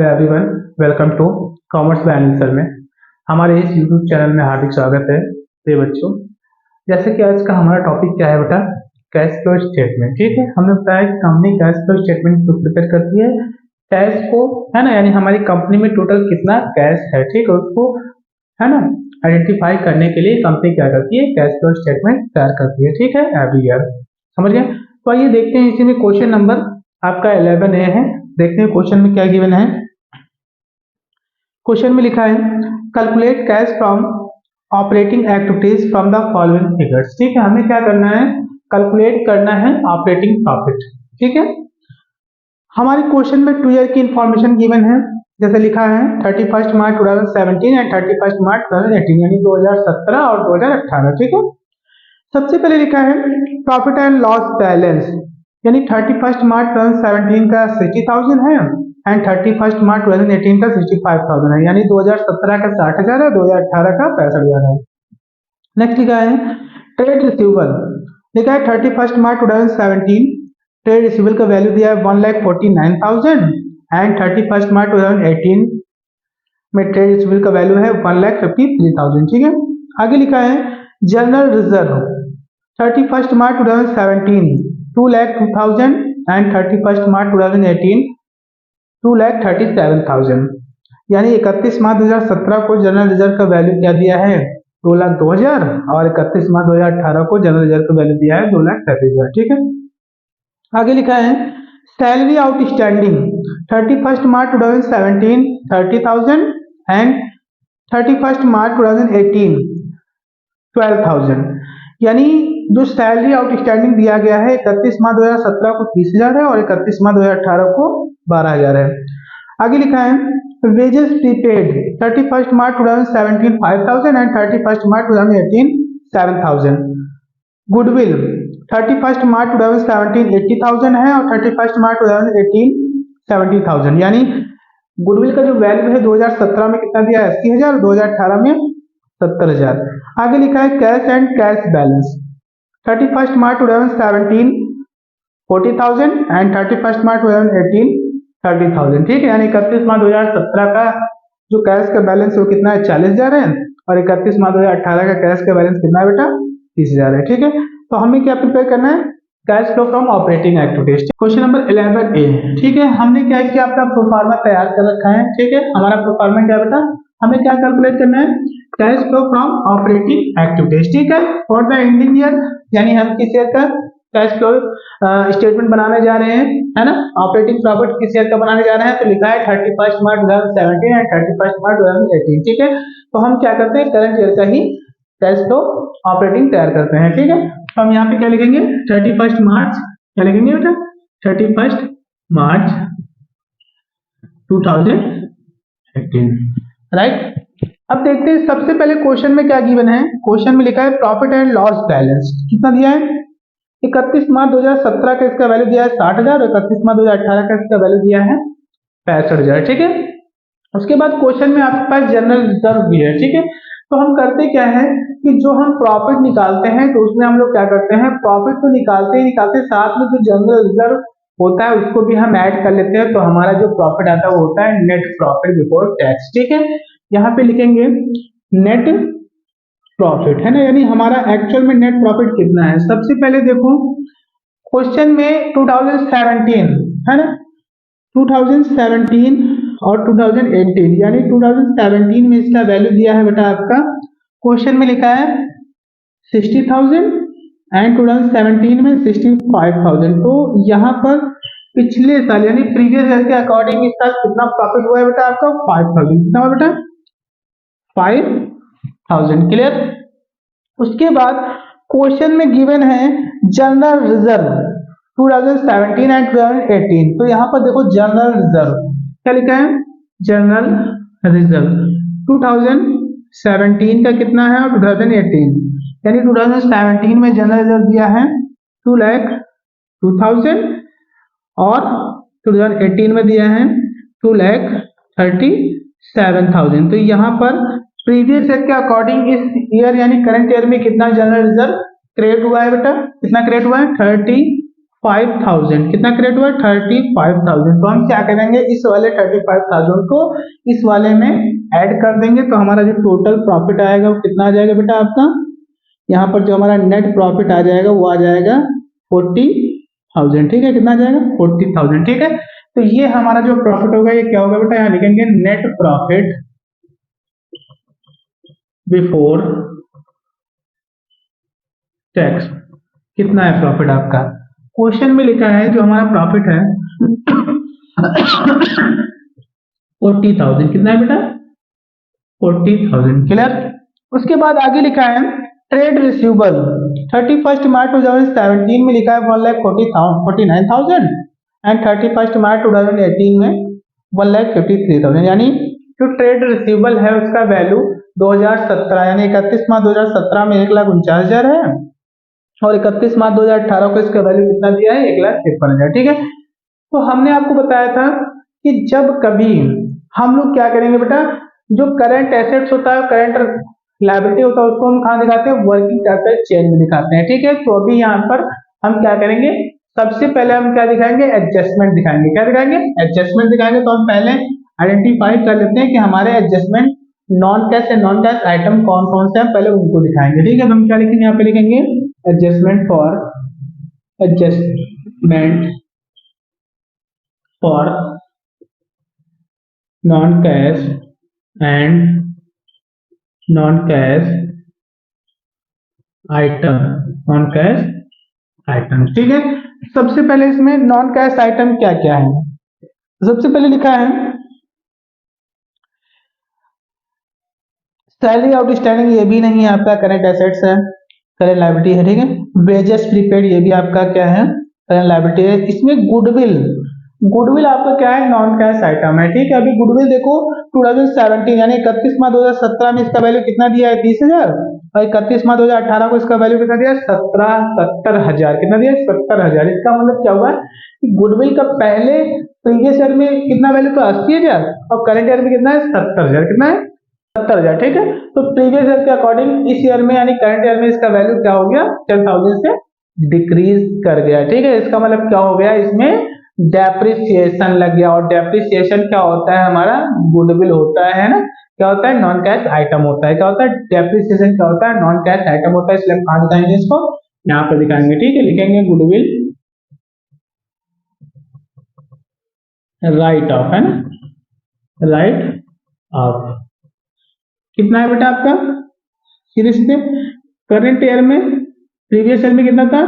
Everyone, welcome to commerce by Anil sir में हमारे इस यूट्यूब चैनल में हार्दिक स्वागत है। प्रिय बच्चों, जैसे कि आज का हमारा टॉपिक क्या है बेटा, कैश फ्लो स्टेटमेंट। ठीक है, हमने बताया कि company cash flow statement prepare करती है कैश को, है ना, यानी हमारी कंपनी में टोटल कितना कैश है, ठीक है, उसको है ना आइडेंटिफाई करने के लिए कंपनी क्या करती है, कैश फ्लो स्टेटमेंट तैयार करती है। ठीक है, एवरी ईयर। समझ गए? तो आइए देखते हैं, इसी में क्वेश्चन नंबर आपका 11A है। देखते हैं क्वेश्चन में क्या गिवन है। क्वेश्चन में लिखा है calculate cash from operating activities from the following figures. ठीक है, हमें क्या करना है, कैलकुलेट करना है ऑपरेटिंग प्रॉफिट। ठीक है, हमारे क्वेश्चन में 2 ईयर की इंफॉर्मेशन गिवन है। जैसे लिखा है 31 मार्च 2017 एंड 31 मार्च 2018, यानी 2017 और 2018। ठीक है, सबसे पहले लिखा है प्रॉफिट एंड लॉस बैलेंस, यानी 31 मार्च 2017 का 60,000 है एंड 31 मार्च 2018 का 65,000 है, यानी 2017 का 60,000 है, 2018 का 65,000 है। नेक्स्ट लिखा है ट्रेड रिसीवेबल, लिखा है 31 मार्च 2017 ट्रेड रिसीवेबल का वैल्यू दिया है 1,49,000 एंड 31 मार्च 2018 में ट्रेड रिसीवेबल का वैल्यू है 1,53,000। ठीक है, आगे लिखा है जनरल रिजर्व 31 मार्च 2017 2,02,000 एंड 31 मार्च 2018 2,37,000, यानी 31 मार्च 2017 को जनरल रिजर्व का वैल्यू क्या दिया है 2,02,000 और 31 मार्च 2018 को जनरल रिजर्व का वैल्यू दिया है 2,37,000। ठीक है, आगे लिखा है सैलरी आउटस्टैंडिंग 31 मार्च 2017 30,000 एंड 31 मार्च 2018 12,000, यानी जो सैलरी आउटस्टैंडिंग दिया गया है 31 मार्च 2017 को 30,000 है और 31 मार्च 2018 को 12,000 है। आगे लिखा है wages prepaid 31 March 2017 5,000 and 31 March 2018 7,000। Goodwill 31 मार्च 2017 80,000 है और 31 मार्च 2018 70,000, यानी गुडविल का जो वैल्यू है 2017 में कितना दिया है 80,000, 2018 में 70,000। आगे लिखा है cash and cash balance 31 March 2017 40,000 and 31 मार्च 2018 30,000। ठीक है, यानी 31 मार्च 2017 का जो कैश का बैलेंस वो कितना है 40,000 है और 31 मार्च 2018 का कैश का बैलेंस कितना है बेटा 30,000 है। ठीक है, तो हमें क्या प्रिपेयर करना है, cash flow from operating activities. Question number 11A। ठीक है, हमने क्या किया, अपना प्रोफार्मा तैयार कर रखा है। ठीक है, हमारा प्रोफार्मा क्या बेटा, हमें क्या कैलकुलेट करना है, cash flow from operating activities. ठीक है, फॉर द एंडिंग ईयर, यानी हम किस ईयर का कैश फ्लो स्टेटमेंट बनाने जा रहे हैं, है ना, ऑपरेटिंग प्रॉफिट किस ईयर का बनाने जा रहे हैं, तो लिखा है 31 मार्च 2017 एंड 31 मार्च 2018। ठीक है, तो हम क्या करते हैं, करंट ईयर का ही कैश फ्लो ऑपरेटिंग तैयार करते हैं। ठीक है, तो हम यहाँ पे क्या लिखेंगे 31 मार्च, क्या लिखेंगे बेटा 31 मार्च 2018, राइट। अब देखते हैं सबसे पहले क्वेश्चन में क्या गिवन है। क्वेश्चन में लिखा है प्रॉफिट एंड लॉस बैलेंस, कितना दिया है 31 मार्च 2017 का इसका वैल्यू दिया है 60,000 और 31 मार्च 2018 का इसका वैल्यू दिया है 65,000। ठीक है, उसके बाद क्वेश्चन में आपके पास जनरल रिजर्व भी है। ठीक है, तो हम करते क्या है कि जो हम प्रॉफिट निकालते हैं तो उसमें हम लोग क्या करते हैं, प्रॉफिट तो निकालते ही निकालते साथ में जो जनरल रिजर्व होता है उसको भी हम ऐड कर लेते हैं, तो हमारा जो प्रॉफिट आता है वो होता है नेट प्रॉफिट बिफोर टैक्स। ठीक है, यहाँ पे लिखेंगे नेट प्रॉफिट, है ना, यानी हमारा एक्चुअल में नेट प्रॉफिट कितना है। सबसे पहले देखो क्वेश्चन में 2017 है ना, 2017 और 2018, यानी 2017 में इसका वैल्यू दिया है बेटा आपका, क्वेश्चन में लिखा है 60,000 एंड 2017 में 65,000। तो यहाँ पर पिछले साल यानी प्रीवियस ईयर के अकॉर्डिंग इस साल कितना प्रॉफिट हुआ है बेटा आपका 5,000, कितना हुआ बेटा 5,000। क्लियर। उसके बाद क्वेश्चन में गिवन है जनरल रिजर्व 2017 एंड 2018, तो यहाँ पर देखो जनरल रिजर्व क्या लिखा है, जनरल रिजर्व 2017 का कितना है और 2018, यानी 2017 में जनरल रिजर्व दिया है 2,02,000 और 2018 में दिया है 2,37,000। तो यहाँ पर प्रीवियस ईयर के अकॉर्डिंग इस ईयर यानी करंट ईयर में कितना जनरल रिजर्व क्रिएट हुआ है बेटा, कितना क्रिएट हुआ है 35,000 कितना क्रिएट हुआ 35,000। तो हम क्या करेंगे इस वाले 35,000 को इस वाले में ऐड कर देंगे तो हमारा जो टोटल प्रॉफिट आएगा वो कितना आ जाएगा बेटा आपका, यहाँ पर जो हमारा नेट प्रॉफिट आ जाएगा वो आ जाएगा 40,000। ठीक है, कितना आ जाएगा 40,000। ठीक है, तो ये हमारा जो प्रॉफिट होगा ये क्या होगा बेटा, यहाँ लिखेंगे नेट प्रॉफिट बिफोर टैक्स। कितना है प्रॉफिट आपका, क्वेश्चन में लिखा है जो हमारा प्रॉफिट है 40,000। कितना है बेटा 40,000। क्लियर। उसके बाद आगे लिखा है ट्रेड रिसीवेबल 31 मार्च 2017 में लिखा है 1,49,000 एंड 31 मार्च 2018 में 1,53,000। यानी जो ट्रेड रिसीवेबल है उसका वैल्यू 2017 यानी 31 मार्च 2017 में 1,49,000 है और 31 मार्च 2018 को इसका वैल्यू कितना दिया है 1,53,000। ठीक है, तो हमने आपको बताया था कि जब कभी हम लोग क्या करेंगे बेटा, जो करंट एसेट्स होता है करंट लायबिलिटी होता है उसको हम कहाँ दिखाते हैं, वर्किंग कैपिटल चेन में दिखाते हैं। ठीक है, तो अभी यहाँ पर हम क्या करेंगे, सबसे पहले हम क्या दिखाएंगे, एडजस्टमेंट दिखाएंगे। क्या दिखाएंगे, एडजस्टमेंट दिखाएंगे। तो हम पहले आइडेंटिफाई कर लेते हैं कि हमारे एडजस्टमेंट नॉन कैश या नॉन कैश आइटम कौन कौन से हैं, पहले उनको दिखाएंगे। ठीक है, तो हम क्या लिखेंगे, यहाँ पे लिखेंगे adjustment for non cash and non cash item. ठीक है, सबसे पहले इसमें नॉन कैश आइटम क्या क्या है, सबसे पहले लिखा है सैलरी आउटस्टैंडिंग, ये भी नहीं है आपका करंट एसेट्स है, करंट लायबिलिटी है। ठीक है, वेजेस प्रीपेड ये भी आपका क्या है, करंट लायबिलिटी है। इसमें गुडविल आपका क्या है, नॉन कैश आइटम है। ठीक है, अभी गुडविल देखो 2017 यानी 31 मार्च 2017 में इसका वैल्यू कितना दिया है 30,000 और 31 मार्च 2018 को इसका वैल्यू कितना दिया 70,000। कितना दिया 70,000। इसका मतलब क्या हुआ कि गुडविल का पहले प्रीवियस ईयर में कितना वैल्यू था 80,000 और करंट ईयर में कितना है 70,000। कितना है 70,000। ठीक है, तो प्रीवियस ईयर के अकॉर्डिंग इस ईयर में यानी करंट ईयर में इसका वैल्यू क्या हो गया 10,000 से डिक्रीज कर गया। ठीक है, इसका मतलब क्या हो गया, इसमें डेप्रिसिएशन लग गया और डेप्रिसिएशन क्या होता है हमारा गुडविल होता है ना, क्या होता है नॉन कैश आइटम होता है। क्या होता है डेप्रिसिएशन, क्या होता है नॉन कैश आइटम होता है। इसलिए हम कहाँ दिखाएंगे इसको, यहाँ पर दिखाएंगे। ठीक है, लिखेंगे गुडविल राइट ऑफ, है ना, राइट ऑफ। कितना है बेटा आपका, फिर इससे करंट ईयर में प्रीवियस ईयर में कितना था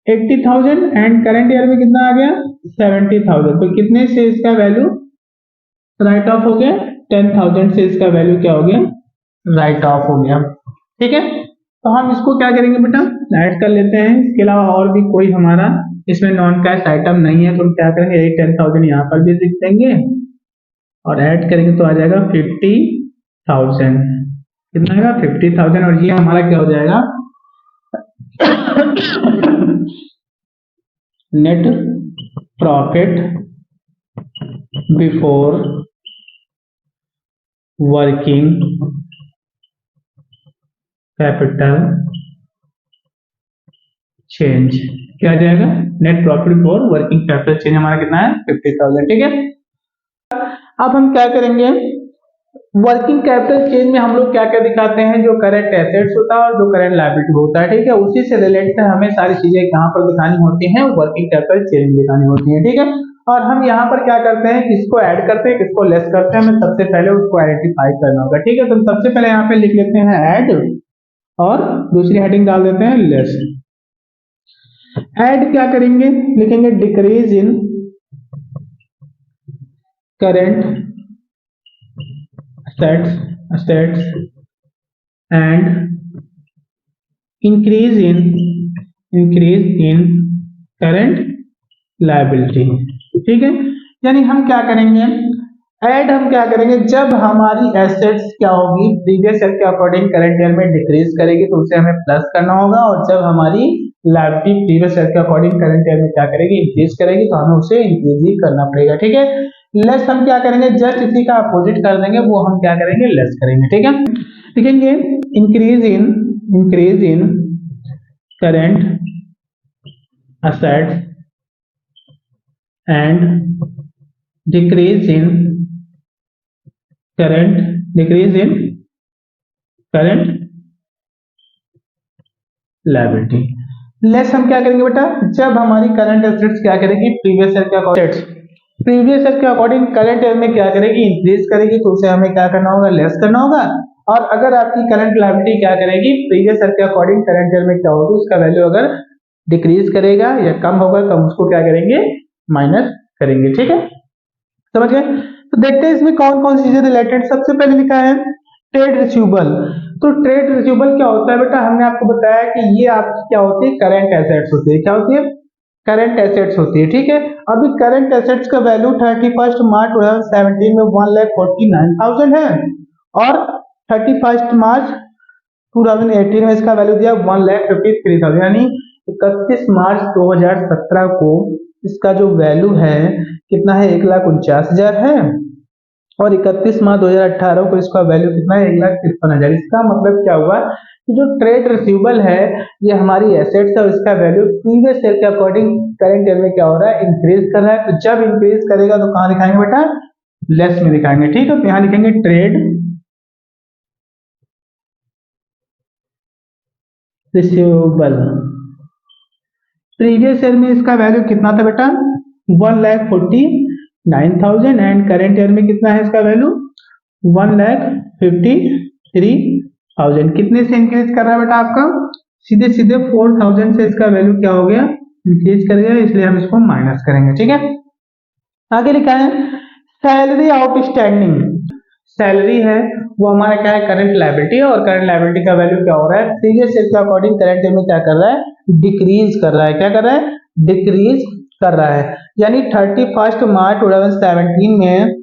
80,000 एंड करंट ईयर में कितना आ गया 70,000। तो कितने से इसका वैल्यू राइट ऑफ हो गया 10,000 से इसका वैल्यू क्या हो गया राइट ऑफ हो गया। ठीक है, तो हम इसको क्या करेंगे बेटा ऐड कर लेते हैं। इसके अलावा और भी कोई हमारा इसमें नॉन कैश आइटम नहीं है तो हम क्या करेंगे 10,000 यहाँ पर भी लिख देंगे और ऐड करेंगे तो आ जाएगा 50,000। कितना आएगा 50,000 और ये हमारा क्या हो जाएगा net profit before working capital change. क्या आ जाएगा net profit before working capital change हमारा कितना है 50,000। ठीक है, अब हम क्या करेंगे वर्किंग कैपिटल चेंज में हम लोग क्या क्या दिखाते हैं, जो करंट एसेट्स होता है और जो करंट लायबिलिटी होता है। ठीक है, उसी से रिलेटेड हमें सारी चीजें कहां पर दिखानी होती हैं, वर्किंग कैपिटल चेंज में दिखानी होती है। ठीक है, और हम यहाँ पर क्या करते हैं, किसको ऐड करते हैं किसको लेस करते हैं, हमें सबसे पहले उसको आइडेंटिफाई करना होगा। ठीक है, तो सबसे पहले यहाँ पे लिख लेते हैं ऐड और दूसरी हेडिंग डाल देते हैं लेस। ऐड क्या करेंगे, लिखेंगे decrease in current assets and increase in current liability। ठीक है, यानी हम क्या करेंगे ऐड हम क्या करेंगे जब हमारी एसेट्स क्या होगी प्रीवियस ईयर के अकॉर्डिंग करंट ईयर में डिक्रीज करेगी तो उसे हमें प्लस करना होगा और जब हमारी लायबिलिटी प्रीवियस ईयर के अकॉर्डिंग करंट ईयर में क्या करेगी इंक्रीज करेगी तो हमें उसे इंक्रीज ही करना पड़ेगा। ठीक है, लेस हम क्या करेंगे जस्ट इसी का अपोजिट कर देंगे, वो हम क्या करेंगे लेस करेंगे। ठीक है, लिखेंगे increase in current assets and decrease in current liability. Less हम क्या करेंगे बेटा, जब हमारी करंट एसेट्स क्या करेगी, प्रीवियस ईयर के अकॉर्डिंग करंट ईयर में क्या करेगी, इंक्रीज करेगी, तो उसे हमें क्या करना होगा, लेस करना होगा। और अगर आपकी करंट लायबिलिटी क्या करेगी, प्रीवियस ईयर के अकॉर्डिंग करंट ईयर में क्या होगी, उसका वैल्यू अगर डिक्रीज करेगा या कम होगा तो हम उसको क्या करेंगे, माइनस करेंगे। ठीक है, समझ गए। तो देखते हैं इसमें कौन कौन सी चीजें रिलेटेड। सबसे पहले लिखा है ट्रेड रिसीवेबल। तो ट्रेड रिसीवेबल क्या होता है बेटा, हमने आपको बताया कि ये आपकी क्या होती है, करंट एसेट्स होती है। क्या होती है, करंट एसेट्स होती है। ठीक है, अभी करंट एसेट्स का वैल्यू 31 मार्च 2017 में 1,49,000 है और 31 मार्च 2018 में इसका वैल्यू दिया 1,53,000, यानी 31 मार्च 2017 को इसका जो वैल्यू है कितना है, 1,49,000 है और 31 मार्च 2018 को इसका वैल्यू कितना है, 1,53,000। इसका मतलब क्या हुआ कि जो ट्रेड रिसीवेबल है ये हमारी एसेट्स है और इसका वैल्यू प्रीवियस ईयर के अकॉर्डिंग करंट ईयर में क्या हो रहा है, इंक्रीज कर रहा है। तो जब इंक्रीज करेगा तो कहां दिखाएंगे बेटा, लेस में दिखाएंगे। ठीक है, तो यहां लिखेंगे ट्रेड रिसीवेबल। प्रीवियस ईयर में इसका वैल्यू कितना था बेटा, 1,49,000 एंड करंट ईयर में कितना है इसका वैल्यू, 1,53,000। कितने से इंक्रीज कर रहा है बेटा आपका, सीधे सीधे 4,000 से इसका वैल्यू क्या हो गया, इंक्रीज कर गया, इसलिए हम इसको माइनस करेंगे। ठीक है, आगे लिखा है सैलरी आउटस्टैंडिंग। सैलरी है वो हमारा क्या है, करंट लायबिलिटी है और करंट लायबिलिटी का वैल्यू क्या हो रहा है, प्रीवियस ईयर के अकॉर्डिंग करंट ईयर में क्या कर रहा है, डिक्रीज कर रहा है। क्या कर रहा है, डिक्रीज कर रहा है। यानी 31 मार्च 2017 में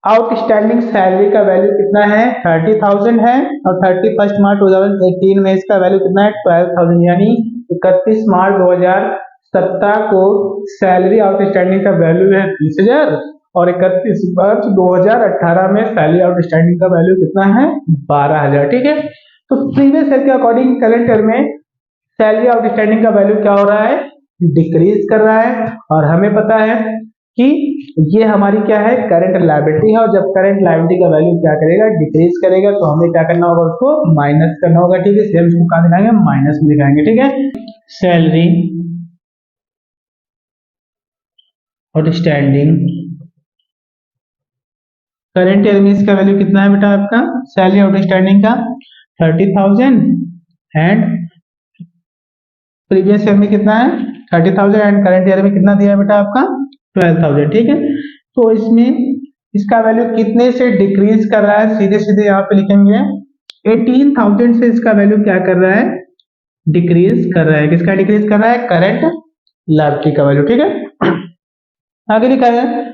आउटस्टैंडिंग सैलरी का वैल्यू कितना है, 30,000 है और 31 मार्च 2018 में इसका वैल्यू कितना है, 12,000। यानी 31 मार्च 2017 को सैलरी आउटस्टैंडिंग का वैल्यू है 30,000 और 31 मार्च 2018 में सैलरी आउटस्टैंडिंग का वैल्यू कितना है, 12,000। ठीक है, तो प्रीवियस ईयर के अकॉर्डिंग करंट ईयर में सैलरी आउटस्टैंडिंग का वैल्यू क्या हो रहा है, डिक्रीज कर रहा है। और हमें पता है कि ये हमारी क्या है, करंट लायबिलिटी है और जब करंट लायबिलिटी का वैल्यू क्या करेगा, डिक्रीज करेगा, तो हमें क्या करना होगा, उसको माइनस करना होगा। ठीक है, इसलिए हम इसको कहां दिखाएंगे, माइनस में दिखाएंगे। ठीक है, सैलरी आउटस्टैंडिंग करंट ईयर में इसका वैल्यू कितना है बेटा आपका, सैलरी आउटस्टैंडिंग का 30,000 एंड प्रीवियस ईयर में कितना है, 30,000 एंड करंट ईयर में कितना दिया है बेटा आपका, 12,000। ठीक है, तो इसमें इसका वैल्यू कितने से डिक्रीज कर रहा है, सीधे सीधे यहाँ पे लिखेंगे 18,000 से इसका वैल्यू क्या कर रहा है, डिक्रीज कर रहा है। किसका डिक्रीज कर रहा है, करंट लायबिलिटी का वैल्यू। ठीक है, आगे लिखा है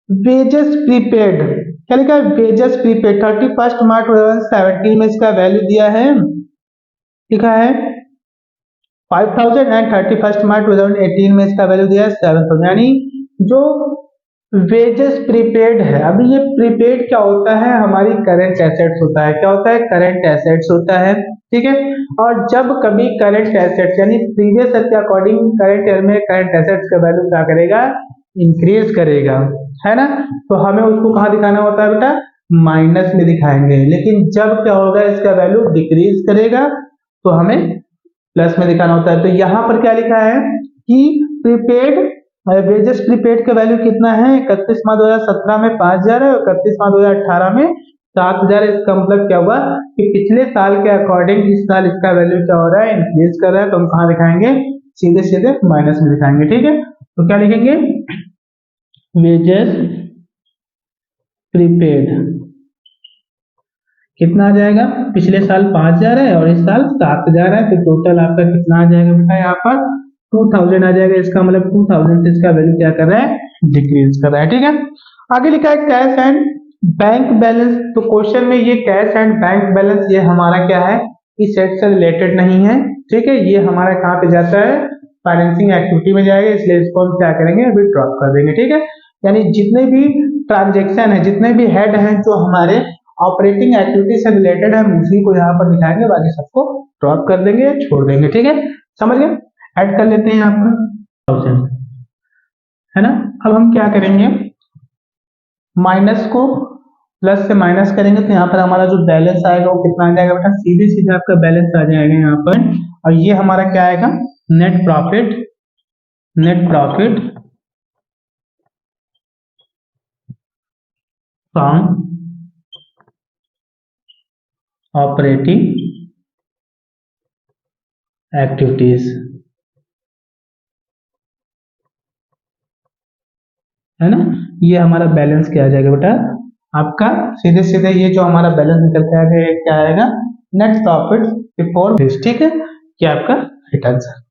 वेजेस प्रीपेड। क्या लिखा है, वेजेस प्रीपेड। 31 मार्च 2017 में इसका वैल्यू दिया है, लिखा है 5,000 एंड 31 मार्च 2018 में इसका वैल्यू दिया है 7,000। यानी जो वेजेस प्रीपेड है, अभी ये प्रीपेड क्या होता है, हमारी करंट एसेट्स होता है। क्या होता है, करंट एसेट्स होता है। ठीक है, और जब कभी करंट एसेट्स यानी प्रीवियस ईयर के अकॉर्डिंग करंट ईयर में करंट एसेट्स का वैल्यू क्या करेगा, इंक्रीज करेगा, है ना। तो हमें उसको कहाँ दिखाना होता है बेटा, माइनस में दिखाएंगे। लेकिन जब क्या होगा, इसका वैल्यू डिक्रीज करेगा तो हमें प्लस में दिखाना होता है। तो यहाँ पर क्या लिखा है कि प्रीपेड वेजेस प्रीपेड का वैल्यू कितना है, 31 मार्च 2017 में 5,000 है और 31 मार्च 2018 में 7,000। इसका मतलब क्या हुआ कि पिछले साल के अकॉर्डिंग इस साल इसका वैल्यू क्या हो रहा है, इंक्रीज कर रहा है। तो हम कहाँ दिखाएंगे, सीधे सीधे माइनस में दिखाएंगे। ठीक है, तो क्या लिखेंगे, वेजेस प्रीपेड कितना आ जाएगा, पिछले साल 5,000 है और इस साल 7,000 है, तो टोटल आपका कितना आ जाएगा बेटा, यहाँ पर 2,000 आ जाएगा। इसका मतलब 2,000 से इसका वैल्यू क्या कर रहा है, डिक्रीज कर रहा है। ठीक है, आगे लिखा है कैश एंड बैंक बैलेंस। तो क्वेश्चन में ये कैश एंड बैंक बैलेंस ये हमारा क्या है, इस सेट से रिलेटेड नहीं है। ठीक है, ये हमारा कहाँ पे जाता है, फाइनेंसिंग एक्टिविटी में जाएगा, इसलिए इसको हम क्या करेंगे, अभी ड्रॉप कर देंगे। ठीक है, यानी जितने भी ट्रांजेक्शन है, जितने भी हेड हैं जो हमारे ऑपरेटिंग एक्टिविटी से रिलेटेड है, हम उसी को यहाँ पर दिखाएंगे, बाकी सबको ड्रॉप कर देंगे, छोड़ देंगे। ठीक है, समझ गए, ऐड कर लेते हैं यहाँ पर। 1000 है ना। अब हम क्या करेंगे, माइनस को प्लस से माइनस करेंगे तो यहाँ पर हमारा जो बैलेंस आएगा वो कितना आ जाएगा बेटा, सीधे सीधे आपका बैलेंस आ जाएगा यहाँ पर। और ये हमारा क्या आएगा, net profit, net profit from operating activities, है ना। ये हमारा बैलेंस क्या आ जाएगा बेटा, आपका सीधे सीधे ये जो हमारा बैलेंस निकल के आएगा, क्या आएगा, नेट प्रॉफिट बिफोर दिस, ठीक है। ये आपका राइट आंसर।